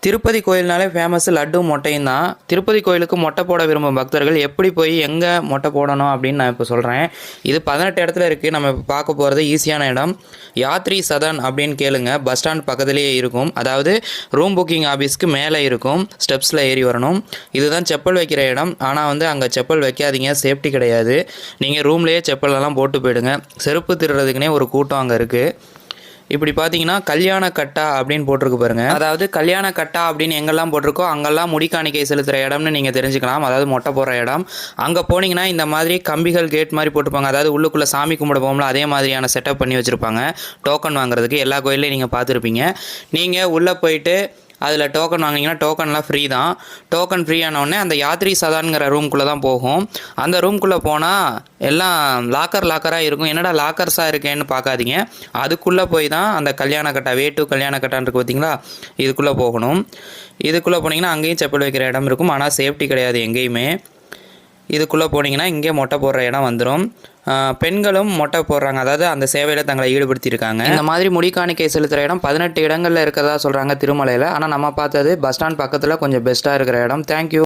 Tirupati கோயில்னாலே famous லட்டும் மொட்டையும் தான். திருப்பதி கோயிலுக்கு மொட்டை போட விரும்பும் பக்தர்கள் எப்படி போய் எங்கே மொட்டை போடணும் அப்படின்னு நான் இப்போ சொல்கிறேன். இது 18 இடத்துல இருக்குது. நம்ம இப்போ பார்க்க போகிறது ஈஸியான இடம். யாத்ரி சதன் அப்படின்னு கேளுங்க. பஸ் ஸ்டாண்ட் பக்கத்துலேயே இருக்கும். அதாவது ரூம் புக்கிங் ஆஃபீஸ்க்கு மேலே இருக்கும். ஸ்டெப்ஸில் ஏறி வரணும். இதுதான் செப்பல் வைக்கிற இடம். ஆனால் அங்கே செப்பல் வைக்காதீங்க, சேஃப்டி கிடையாது. நீங்கள் ரூம்லேயே செப்பலெல்லாம் போட்டு போயிடுங்க. செருப்பு திருடுறதுக்குனே ஒரு கூட்டம் அங்கே இருக்குது. இப்படி பார்த்தீங்கன்னா கல்யாண கட்டா அப்படின்னு போட்டிருக்கு பாருங்கள். அதாவது கல்யாண கட்டா அப்படின்னு எங்கெல்லாம் போட்டிருக்கோ அங்கெல்லாம் முடிக்காணிக்கை செலுத்துகிற இடம்னு நீங்கள் தெரிஞ்சுக்கலாம். அதாவது மொட்டை போடுற இடம். அங்கே போனீங்கன்னா இந்த மாதிரி கம்பிகள் கேட் மாதிரி போட்டிருப்பாங்க. அதாவது உள்ளுக்குள்ளே சாமி கும்பிட போகும்ல, அதே மாதிரியான செட்டப் பண்ணி வச்சுருப்பாங்க டோக்கன் வாங்குறதுக்கு. எல்லா கோயிலையும் நீங்கள் பார்த்துருப்பீங்க. நீங்கள் உள்ளே போயிட்டு அதில் டோக்கன் வாங்கினீங்கன்னா டோக்கன்லாம் ஃப்ரீ தான். டோக்கன் ஃப்ரீ ஆனவுடனே அந்த யாத்ரி சதான்கிற ரூம்குள்ளே தான் போகும். அந்த ரூம்குள்ளே போனால் எல்லாம் லாக்கராக இருக்கும். என்னடா லாக்கர்ஸாக இருக்கேன்னு பார்க்காதீங்க. அதுக்குள்ளே போய் தான் அந்த கல்யாண கட்டா, வேட்டு கல்யாண கட்டான்னு இருக்குது பார்த்தீங்களா, இதுக்குள்ளே போகணும். இதுக்குள்ளே போனீங்கன்னா அங்கேயும் செப்பல் வைக்கிற இடம் இருக்கும். ஆனால் சேஃப்டி கிடையாது எங்கேயுமே. இதுக்குள்ளே போனீங்கன்னா இங்கே மொட்டை போடுற இடம் வந்துடும். பெண்களும் மொட்டை போடுறாங்க. அதாவது அந்த சேவையில் தங்களை ஈடுபடுத்தியிருக்காங்க. இந்த மாதிரி முடிக்காணிக்கை செலுத்துகிற இடம் 18 இடங்களில் இருக்கிறதா சொல்கிறாங்க திருமலையில். ஆனால் நம்ம பார்த்தது பஸ் ஸ்டாண்ட் பக்கத்தில் கொஞ்சம் பெஸ்ட்டாக இருக்கிற இடம். தேங்க்யூ.